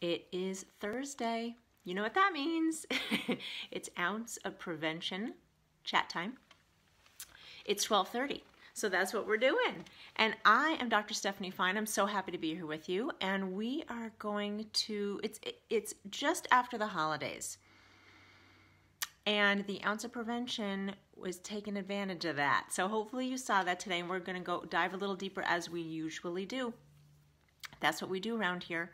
It is Thursday. You know what that means. It's Ounce of Prevention chat time. It's 12:30, so that's what we're doing. And I am Dr. Stephanie Fine. I'm so happy to be here with you. And we are going to, it's just after the holidays. And the Ounce of Prevention was taking advantage of that. So hopefully you saw that today, and we're going to go dive a little deeper as we usually do. That's what we do around here.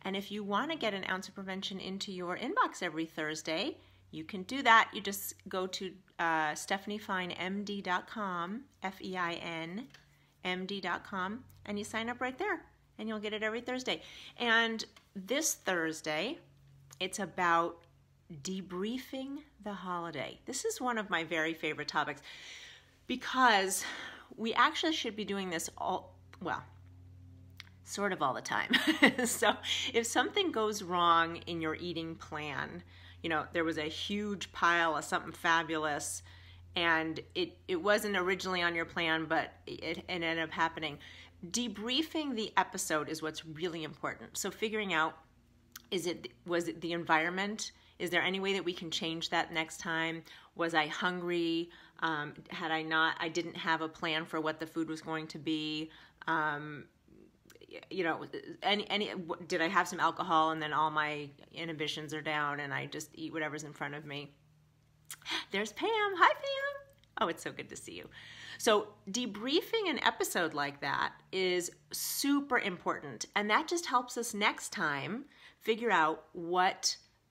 And if you want to get an Ounce of Prevention into your inbox every Thursday, you can do that. You just go to stephaniefinemd.com, FEINMD.com, and you sign up right there, and you'll get it every Thursday. And this Thursday, it's about debriefing the holiday. This is one of my very favorite topics because we actually should be doing this sort of all the time. So if something goes wrong in your eating plan, you know, there was a huge pile of something fabulous and it wasn't originally on your plan, but it ended up happening. Debriefing the episode is what's really important. So figuring out, was it the environment? Is there any way that we can change that next time? Was I hungry? I didn't have a plan for what the food was going to be. You know, did I have some alcohol and then all my inhibitions are down and I just eat whatever's in front of me? There's Pam. Hi, Pam. Oh, it's so good to see you. So debriefing an episode like that is super important. And that just helps us next time figure out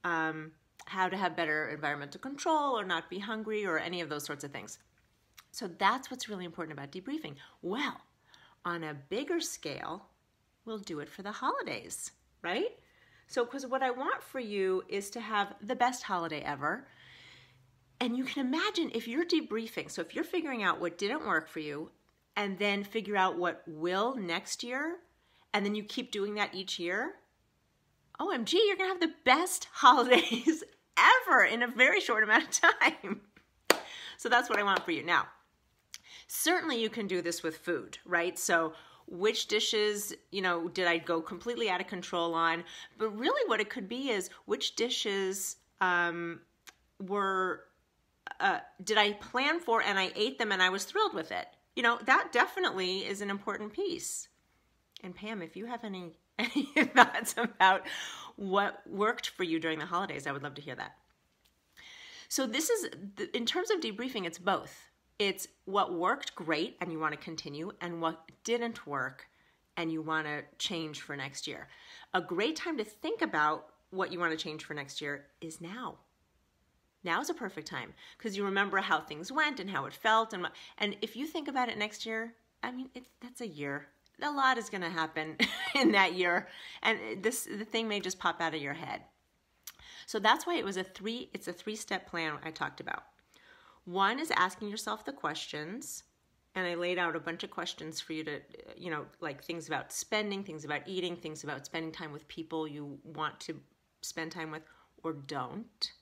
how to have better environmental control or not be hungry or any of those sorts of things. So that's what's really important about debriefing. Well, on a bigger scale, we'll do it for the holidays, right? So, because what I want for you is to have the best holiday ever. And you can imagine if you're debriefing, so if you're figuring out what didn't work for you and then figure out what will next year, and then you keep doing that each year, OMG, you're gonna have the best holidays ever in a very short amount of time. So that's what I want for you. Now, certainly you can do this with food, right? So which dishes, you know, did I go completely out of control on? But really what it could be is which dishes did I plan for and I ate them and I was thrilled with it? You know, that definitely is an important piece. And Pam, if you have any thoughts about what worked for you during the holidays, I would love to hear that. So this is, in terms of debriefing, it's both. It's what worked great and you want to continue, and what didn't work and you want to change for next year. A great time to think about what you want to change for next year is now. Now is a perfect time because you remember how things went and how it felt. And if you think about it next year, I mean, that's a year. A lot is going to happen in that year, and the thing may just pop out of your head. So that's why it's a three-step plan I talked about. One is asking yourself the questions, and I laid out a bunch of questions for you to, you know, like things about spending, things about eating, things about spending time with people you want to spend time with or don't.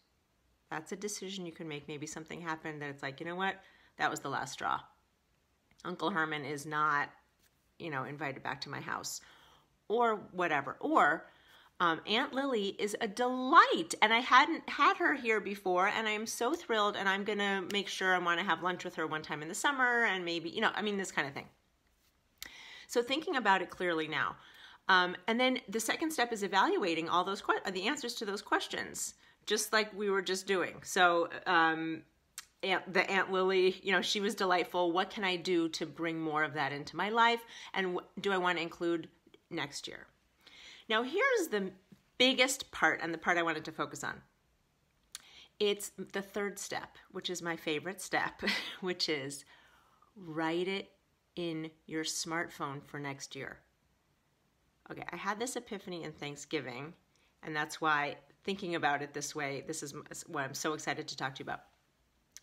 That's a decision you can make. Maybe something happened that it's like, you know what, that was the last straw. Uncle Herman is not, you know, invited back to my house or whatever. Or Aunt Lily is a delight, and I hadn't had her here before, and I'm so thrilled, and I'm going to make sure I want to have lunch with her one time in the summer, and maybe, you know, I mean, this kind of thing. So thinking about it clearly now. And then the second step is evaluating all those the answers to those questions, just like we were just doing. So the Aunt Lily, you know, she was delightful. What can I do to bring more of that into my life? And do I want to include next year? Now, here's the biggest part, and the part I wanted to focus on. It's the third step, which is my favorite step, which is write it in your smartphone for next year. Okay, I had this epiphany in Thanksgiving, and that's why thinking about it this way, this is what I'm so excited to talk to you about.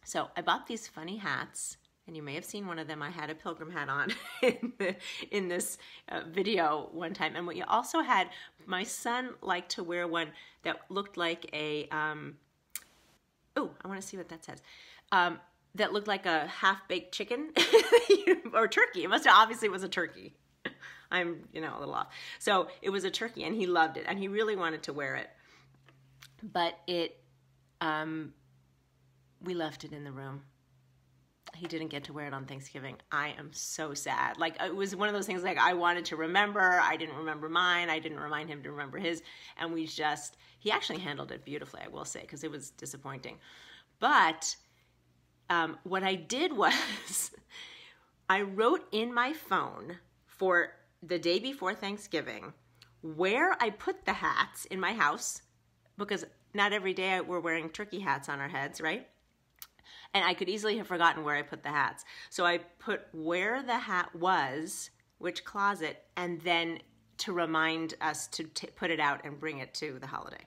So I bought these funny hats, and you may have seen one of them. I had a pilgrim hat on in this video one time. And what you also had, my son liked to wear one that looked like a, I want to see what that says. That looked like a half-baked chicken or turkey. It obviously was a turkey. I'm, a little off. So it was a turkey, and he loved it, and he really wanted to wear it. But we left it in the room. He didn't get to wear it on Thanksgiving. I am so sad. Like, it was one of those things, like, I wanted to remember. I didn't remember mine. I didn't remind him to remember his. And he actually handled it beautifully, I will say, because it was disappointing. But what I did was I wrote in my phone for the day before Thanksgiving where I put the hats in my house, because not every day we're wearing turkey hats on our heads, right? And I could easily have forgotten where I put the hats. So I put where the hat was, which closet, and then to remind us to put it out and bring it to the holiday.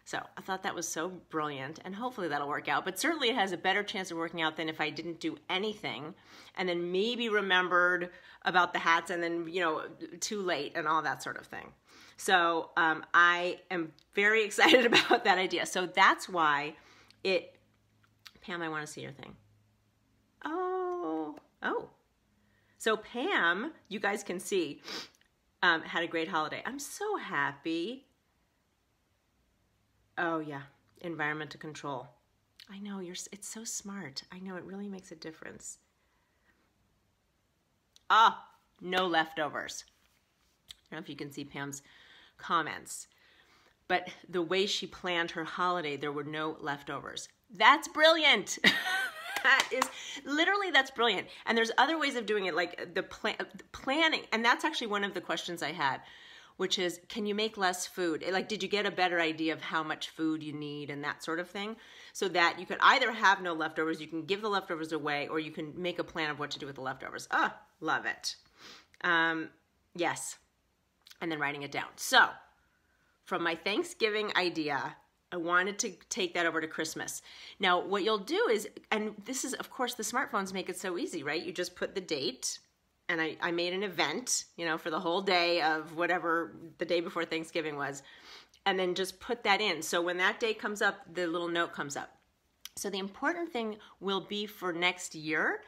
So I thought that was so brilliant, and hopefully that'll work out. But certainly it has a better chance of working out than if I didn't do anything and then maybe remembered about the hats and then, too late and all that sort of thing. So I am very excited about that idea. So that's why Pam, I want to see your thing. Oh. So Pam, you guys can see, had a great holiday. I'm so happy. Oh yeah, environmental control. I know, it's so smart. I know, it really makes a difference. No leftovers. I don't know if you can see Pam's comments, but the way she planned her holiday, there were no leftovers. That's brilliant. That's brilliant. And there's other ways of doing it, like the planning. And that's actually one of the questions I had, which is, can you make less food? Like, did you get a better idea of how much food you need and that sort of thing? So that you could either have no leftovers, you can give the leftovers away, or you can make a plan of what to do with the leftovers. Love it. Yes. And then writing it down. So from my Thanksgiving idea, I wanted to take that over to Christmas. Now, what you'll do is, and this is, of course, the smartphones make it so easy, right? You just put the date, and I made an event, for the whole day of whatever the day before Thanksgiving was, and then just put that in. So when that day comes up, the little note comes up. So the important thing will be for next year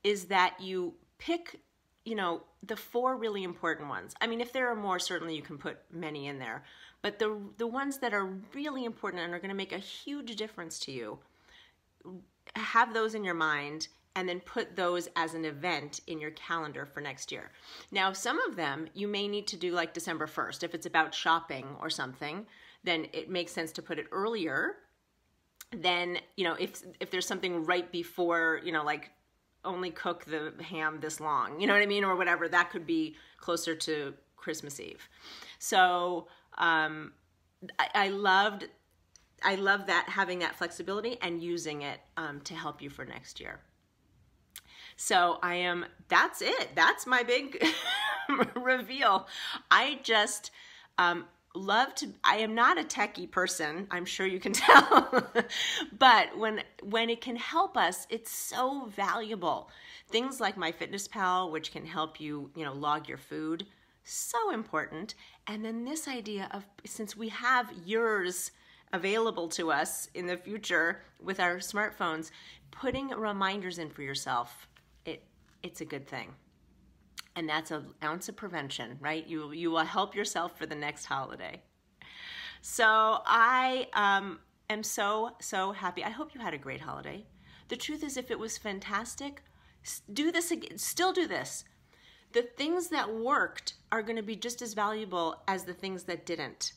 is that you pick, the 4 really important ones. I mean, if there are more, certainly you can put many in there. But the ones that are really important and are going to make a huge difference to you, have those in your mind and then put those as an event in your calendar for next year. Now, some of them you may need to do like December 1st. If it's about shopping or something, then it makes sense to put it earlier. Then, if there's something right before, like only cook the ham this long, you know what I mean? Or whatever, that could be closer to Christmas Eve. So I loved that, having that flexibility and using it to help you for next year. So that's it. That's my big reveal. I just I am not a techie person, I'm sure you can tell, but when it can help us, it's so valuable. Things like MyFitnessPal, which can help you, log your food, so important. And then this idea of, since we have yours available to us in the future with our smartphones, putting reminders in for yourself, it's a good thing. And that's an ounce of prevention, right? You will help yourself for the next holiday. So I am so happy. I hope you had a great holiday. The truth is, if it was fantastic, do this again. Still do this. The things that worked are going to be just as valuable as the things that didn't.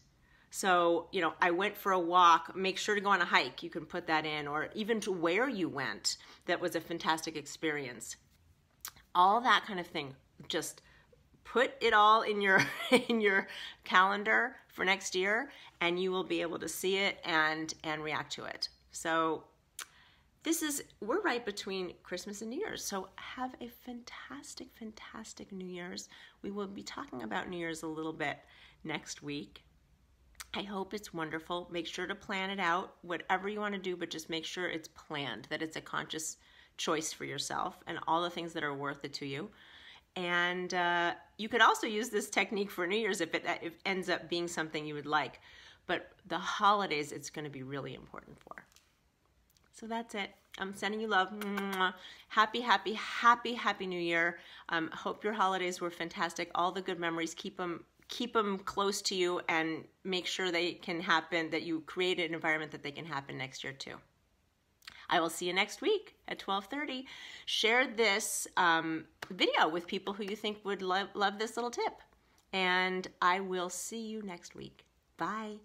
So, I went for a walk. Make sure to go on a hike. You can put that in, or even to where you went. That was a fantastic experience. All that kind of thing. Just put it all in your calendar for next year, and you will be able to see it and react to it. So we're right between Christmas and New Year's. So have a fantastic New Year's. We will be talking about New Year's a little bit next week. I hope it's wonderful. Make sure to plan it out, whatever you want to do, but just make sure it's planned, that it's a conscious choice for yourself and all the things that are worth it to you. And you could also use this technique for New Year's if it ends up being something you would like. But the holidays, it's going to be really important for. So that's it. I'm sending you love. Happy, happy, happy, happy New Year. Hope your holidays were fantastic. All the good memories, keep them close to you, and make sure they can happen, that you create an environment that they can happen next year too. I will see you next week at 12:30. Share this video with people who you think would love this little tip. And I will see you next week. Bye.